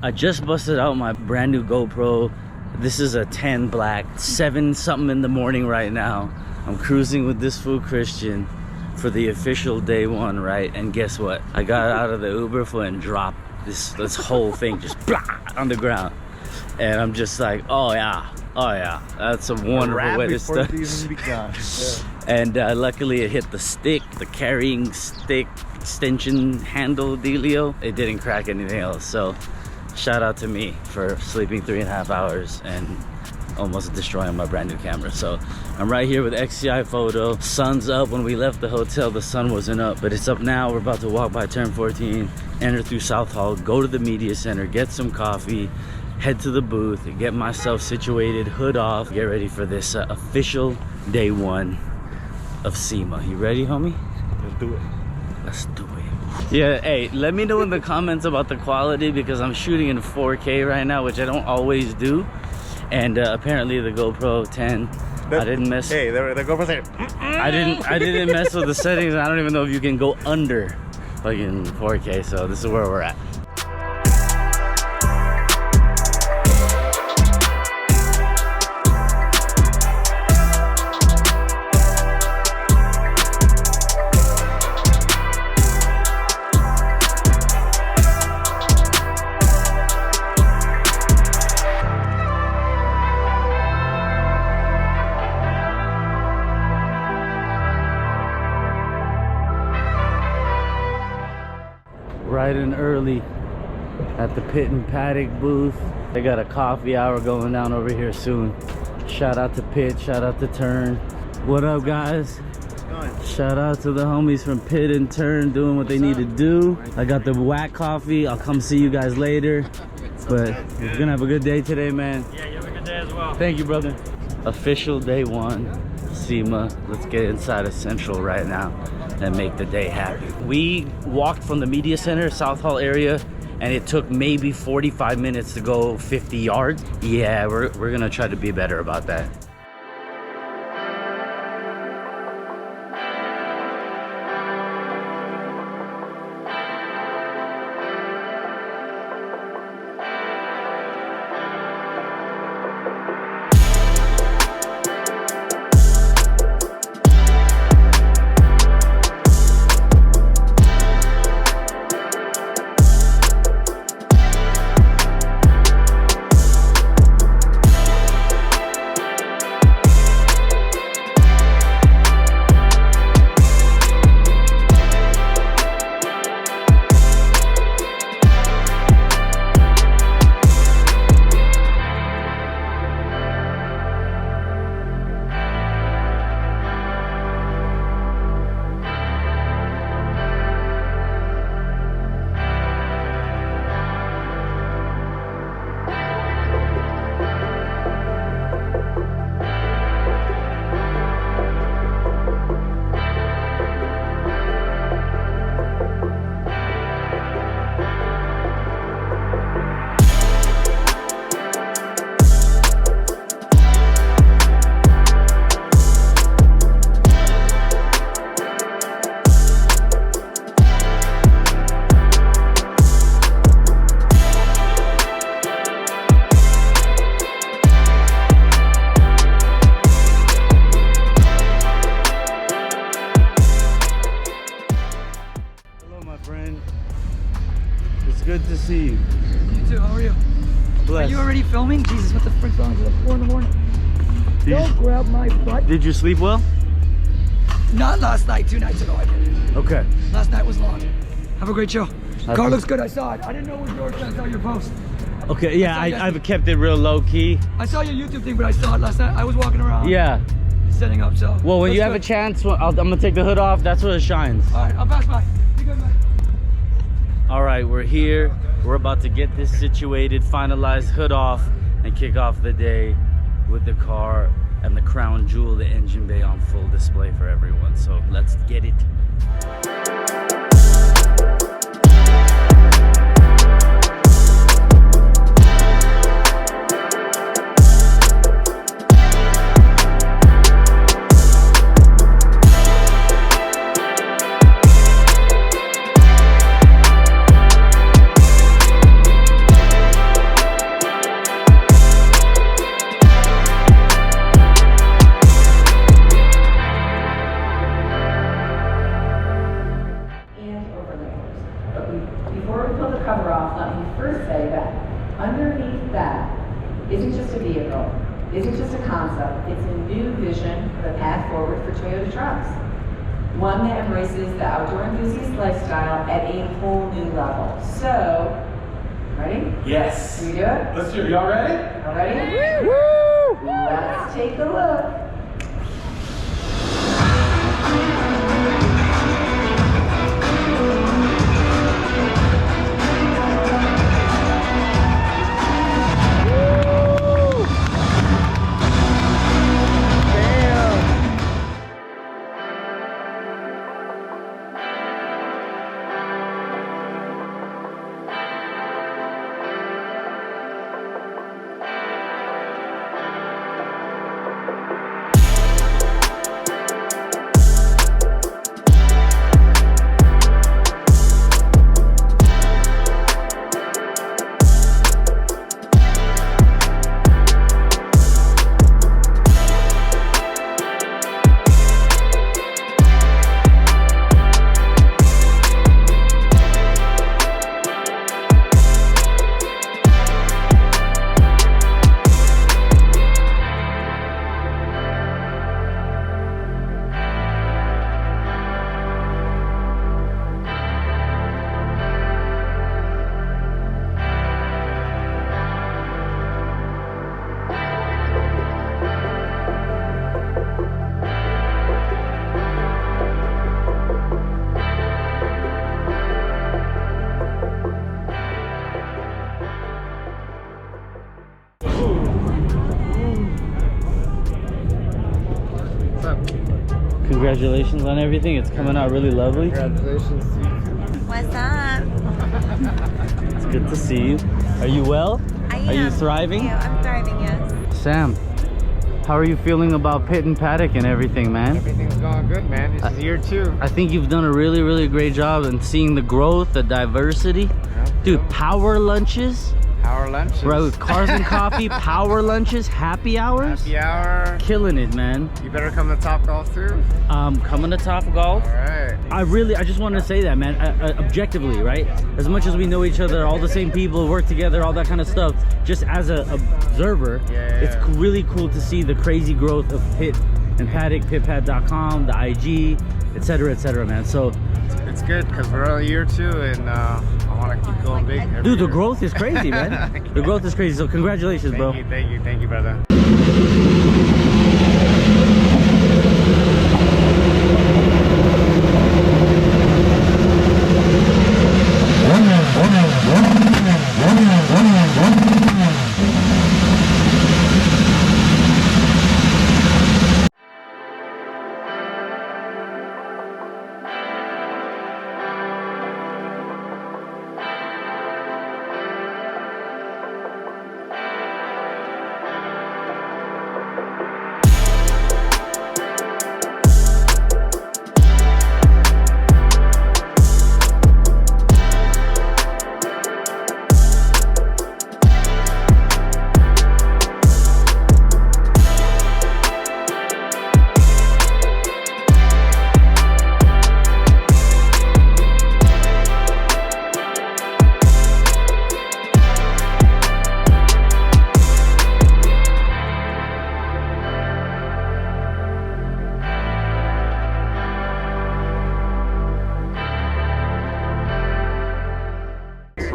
I just busted out my brand new GoPro. This is a 10 black, 7 something in the morning right now. I'm cruising with this fool Christian for the official day one, right? And guess what? I got out of the Uber foot and dropped this whole thing just blah, on the ground. And I'm just like, oh yeah, that's a wonderful way to start. And luckily it hit the stick, the carrying stick extension handle dealio. It didn't crack anything else. So shout out to me for sleeping 3.5 hours and almost destroying my brand new camera. So I'm right here with XCI Photo. Sun's up. When we left the hotel, the sun wasn't up, but it's up now. We're about to walk by Turn 14, enter through South Hall, go to the media center, get some coffee, head to the booth, get myself situated, hood off, get ready for this official day one of SEMA. You ready, homie? Let's do it. Let's do it. Yeah, hey, let me know in the comments about the quality, because I'm shooting in 4K right now, which I don't always do. And apparently the GoPro 10, I didn't mess. Hey, the GoPro 10. I didn't mess with the settings. I don't even know if you can go under fucking 4K. So this is where we're at. Right and early at the Pit and Paddock booth. They got a coffee hour going down over here soon. Shout out to Pit, shout out to Turn. What up, guys? Shout out to the homies from Pit and Turn doing what they need to do. I got the whack coffee. I'll come see you guys later. But we're gonna have a good day today, man. Yeah, you have a good day as well. Thank you, brother. Official day one, SEMA. Let's get inside of Central right now and make the day happy. We walked from the media center, South Hall area, and it took maybe 45 minutes to go 50 yards. Yeah, we're gonna try to be better about that. Good to see you. You too, how are you? Bless. Are you already filming? Jesus, what the frick's wrong? It's like 4 in the morning. Don't grab my butt. Did you sleep well? Not last night, 2 nights ago I did. Okay. Last night was long. Have a great show. Car looks good, I saw it. I didn't know it was yours, but I saw your post. Okay, yeah, I've kept it real low key. I saw your YouTube thing, but I saw it last night. I was walking around. Yeah. Setting up, so. Well, when you have a chance, I'm gonna take the hood off. That's where it shines. All right, I'll pass by. Be good, man. All right, we're here. We're about to get this situated, finalized, hood off, and kick off the day with the car and the crown jewel, the engine bay, on full display for everyone. So let's get it. first say that underneath that isn't just a vehicle, isn't just a concept, it's a new vision of a path forward for Toyota trucks. One that embraces the outdoor enthusiast lifestyle at a whole new level. So, ready? Yes. Can we do it? Let's do it. Y'all ready? All ready? Woo! Let's take a look. Congratulations on everything. It's coming out really lovely. Congratulations to you. What's up? It's good to see you. Are you well? I am. Are you thriving? Yeah, I'm thriving, yes. Sam, how are you feeling about Pit and Paddock and everything, man? Everything's going good, man. This is year 2. I think you've done a really, really great job in seeing the growth, the diversity. Dude, power lunches. Power lunches. Right, with cars and coffee, power lunches, happy hours. Happy hour. Killing it, man. You better come to Top Golf too. Coming to Top Golf. All right. I just wanted to say that, man. Objectively, right? As much as we know each other, all the same people, work together, all that kind of stuff. Just as an observer, it's really cool to see the crazy growth of Pit and Paddock, pitpad.com, the IG, etc., man. So it's good because we're on year 2, and I want to keep going big. Dude, the growth is crazy, man. The growth is crazy. So congratulations, bro. Thank you, brother.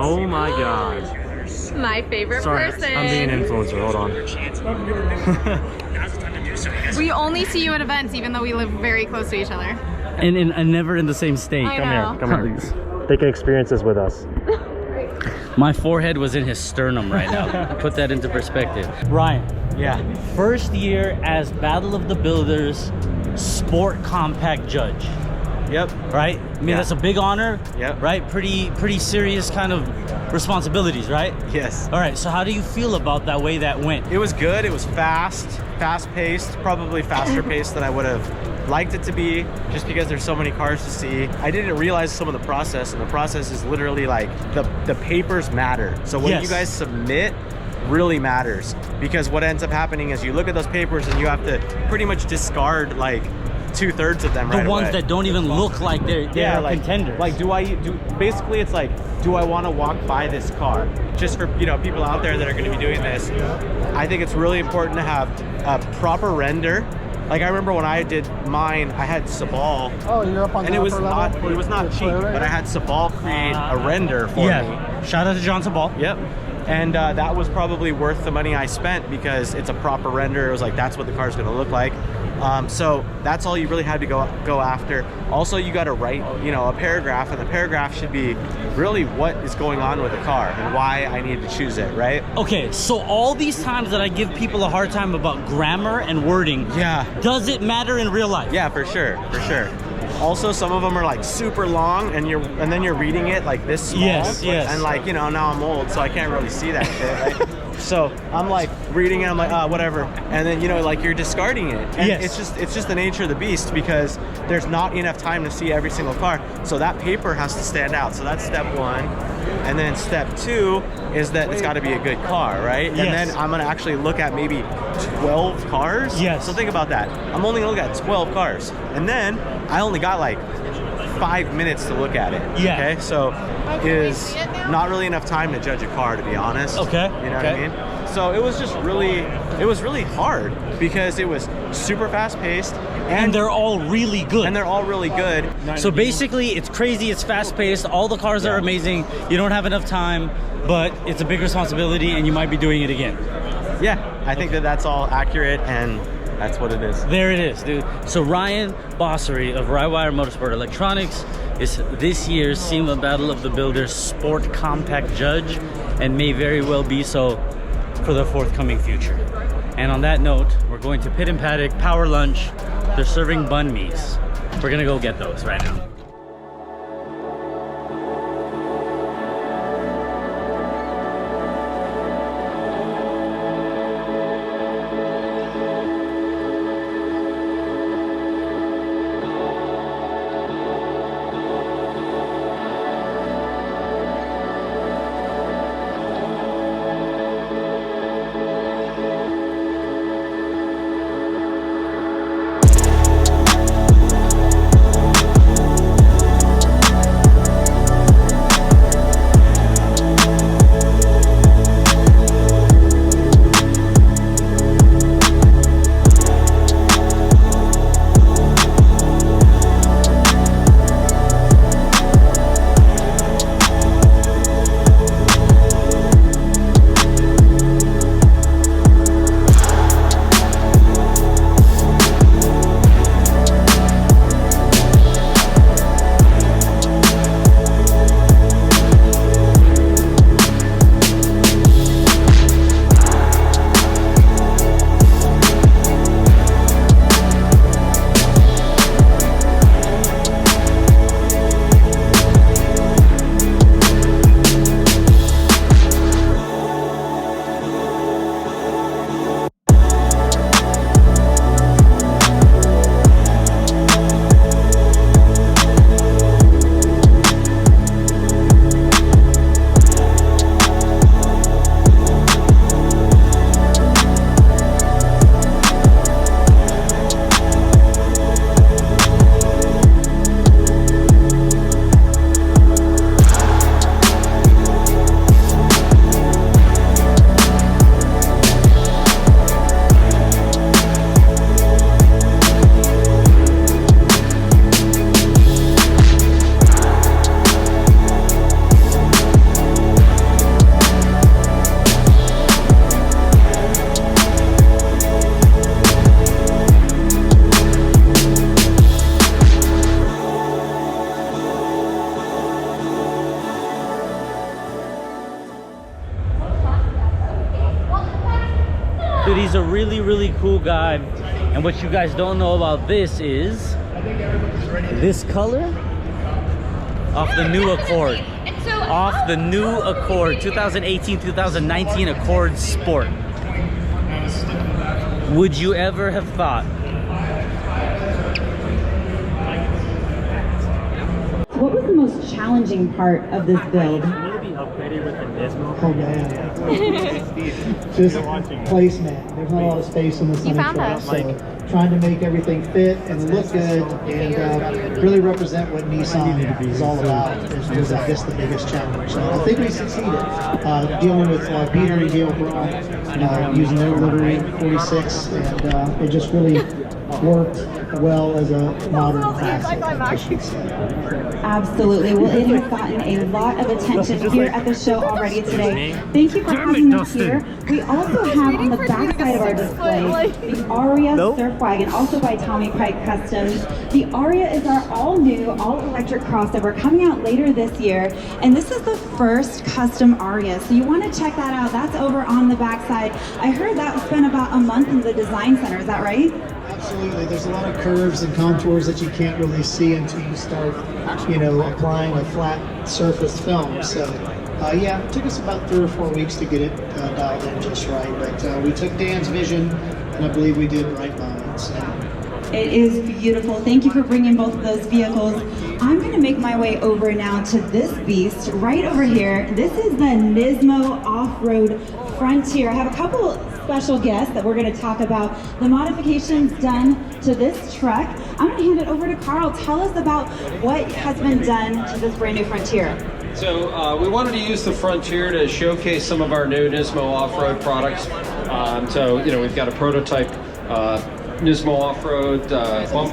Oh my god. My favorite person. I'm being an influencer, hold on. We only see you at events even though we live very close to each other. And never in the same state. I know. Come here. They can experience this with us. My forehead was in his sternum right now. Put that into perspective. Ryan. Yeah. First year as Battle of the Builders Sport Compact Judge. Yep. Right? I mean, that's a big honor. Yep. Right? Pretty serious kind of responsibilities, right? Yes. All right, so how do you feel about that way that went? It was good. It was fast-paced, probably faster paced than I would have liked it to be, just because there's so many cars to see. I didn't realize some of the process, and the process is literally like the papers matter. So what you guys submit really matters, because what ends up happening is you look at those papers and you have to pretty much discard like 2/3 of them The right ones away. that don't even look like they're like contenders. Like, basically it's like, do I want to walk by this car? Just for, you know, people out there that are going to be doing this, I think it's really important to have a proper render. Like, I remember when I did mine, I had Sabal. Oh, you're up on And the it was upper not level? it was not cheap, but I had Sabal create a render for me. Yeah. Shout out to Johnson Ball. Yep. And that was probably worth the money I spent because it's a proper render. It was like, that's what the car's gonna look like. So that's all you really had to go after. Also, you got to write, you know, a paragraph, and the paragraph should be really what is going on with the car and why I need to choose it, right? Okay, so all these times that I give people a hard time about grammar and wording, Yeah. does it matter in real life? Yeah, for sure, for sure. Also, some of them are like super long, and then you're reading it like this small. Yes, yes. And like, you know, now I'm old, so I can't really see that shit, right? So I'm like reading it, I'm like, whatever. And then, you know, like you're discarding it. And Yes. it's just the nature of the beast because there's not enough time to see every single car. So that paper has to stand out. So that's step one. And then step two is that it's got to be a good car, right? Yes. And then I'm going to actually look at maybe 12 cars. Yes. So think about that. I'm only going to look at 12 cars. And then I only got like 5 minutes to look at it. Yeah. Okay. So is not really enough time to judge a car, to be honest. Okay. You know Okay. what I mean? So it was just really hard because it was super fast paced And they're all really good. and they're all really good. So basically, it's crazy, it's fast paced, all the cars are amazing, you don't have enough time, but it's a big responsibility and you might be doing it again. Yeah, I think that that's all accurate and that's what it is. There it is, dude. So Ryan Bossery of Rywire Motorsport Electronics is this year's SEMA Battle of the Builders Sport Compact Judge and may very well be so for the forthcoming future. And on that note, we're going to Pit and Paddock Power Lunch. They're serving banh mi's. We're gonna go get those right now. Dude, he's a really, really cool guy. And what you guys don't know about this is this color off the new Accord. Off the new Accord, 2018-2019 Accord Sport. Would you ever have thought? What was the most challenging part of this build? upgraded with the Nismo. Oh yeah. Just placement. There's not a lot of space in the Sunny found truck, us. so trying to make everything fit and look good and really represent what Nissan is all about is I guess the biggest challenge. So I think we succeeded dealing with Peter and Gail Braun, using their livery 46, and it just really worked well as a modern classic. Absolutely. Well, it has gotten a lot of attention here at the show already today. Thank you for having us here. We also have on the back side of our display the Aria Surf Wagon, also by Tommy Pike Customs. The Aria is our all-new, all-electric crossover coming out later this year, and this is the first custom Aria, so you want to check that out. That's over on the back side. I heard that spent about a month in the design center. Is that right? Absolutely. There's a lot of curves and contours that you can't really see until you start, applying a flat surface film. So, yeah, it took us about 3 or 4 weeks to get it dialed in just right. But we took Dan's vision, and I believe we did right by it. So. It is beautiful. Thank you for bringing both of those vehicles. I'm going to make my way over now to this beast right over here. This is the Nismo Off-Road Frontier. I have a couple special guests that we're going to talk about the modifications done to this truck. I'm going to hand it over to Carl. Tell us about what has been done to this brand new Frontier. So we wanted to use the Frontier to showcase some of our new Nismo off-road products. We've got a prototype Nismo off-road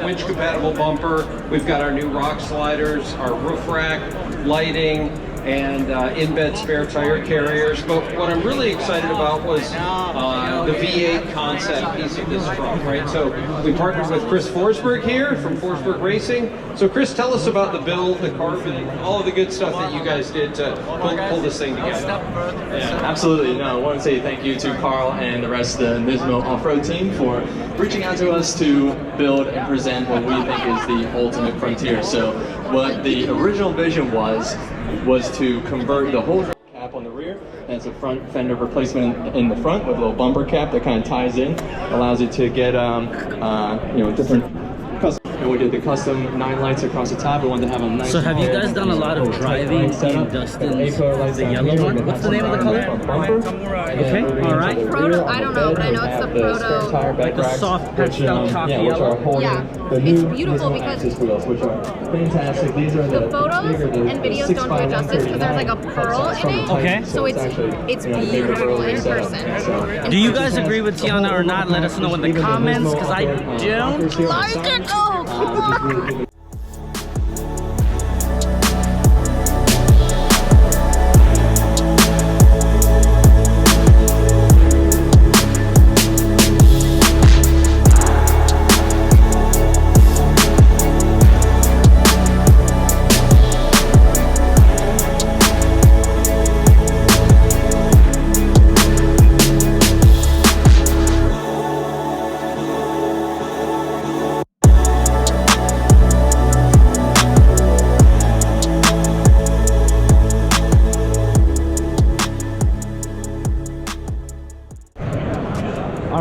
winch-compatible bumper. We've got our new rock sliders, our roof rack, lighting, and in-bed spare tire carriers. But what I'm really excited about was the V8 concept piece of this truck, right? So we partnered with Chris Forsberg here from Forsberg Racing. So Chris, tell us about the build, the carpet, all of the good stuff that you guys did to pull this thing together. Yeah, absolutely. No, I want to say thank you to Carl and the rest of the Nismo off-road team for reaching out to us to build and present what we think is the ultimate Frontier. So what the original vision was to convert the whole cap on the rear. That's a front fender replacement in the front with a little bumper cap that kind of ties in, allows it to get different custom. And we did the custom 9 lights across the top. We wanted to have them nice. So have you guys done a lot of driving in Dustin's, the yellow one? What's the name of the color? Okay, all right. Proto, I don't know, but I know it's the Proto. Like the soft pastel coffee yellow. Yeah, it's beautiful because which are fantastic. These are the photos and videos don't do it justice because there's like a pearl in it. Okay. So it's beautiful in person. Do you guys agree with Tiana or not? Let us know in the comments because I don't Like it. Oh, come on.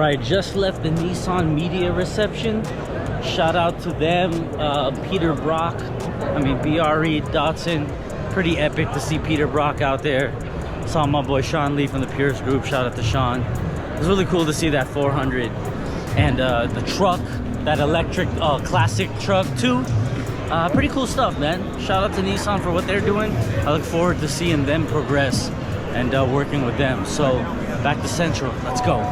I just left the Nissan media reception. Shout out to them, Peter Brock, BRE Dotson. Pretty epic to see Peter Brock out there. Saw my boy Sean Lee from the Pierce Group. Shout out to Sean. It was really cool to see that 400 and the truck, that electric classic truck too. Pretty cool stuff, man. Shout out to Nissan for what they're doing. I look forward to seeing them progress and working with them. So back to Central, let's go.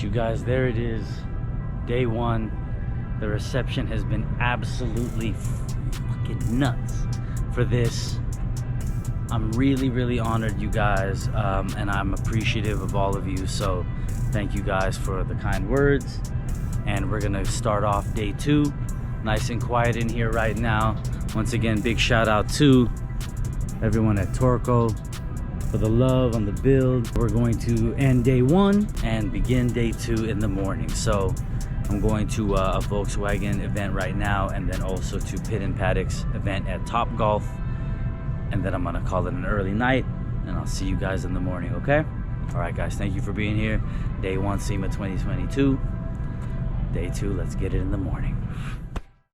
right, you guys, there it is. Day one. The reception has been absolutely fucking nuts for this. I'm really honored, you guys, and I'm appreciative of all of you. So thank you guys for the kind words. And we're gonna start off day two. Nice and quiet in here right now. Once again, big shout out to everyone at Torco for the love on the build. We're going to end day one and begin day two in the morning. So I'm going to a Volkswagen event right now, and then also to Pit and Paddock's event at Top Golf, and then I'm gonna call it an early night, and I'll see you guys in the morning, okay? All right, guys, thank you for being here. Day one, SEMA 2022. Day two, let's get it in the morning.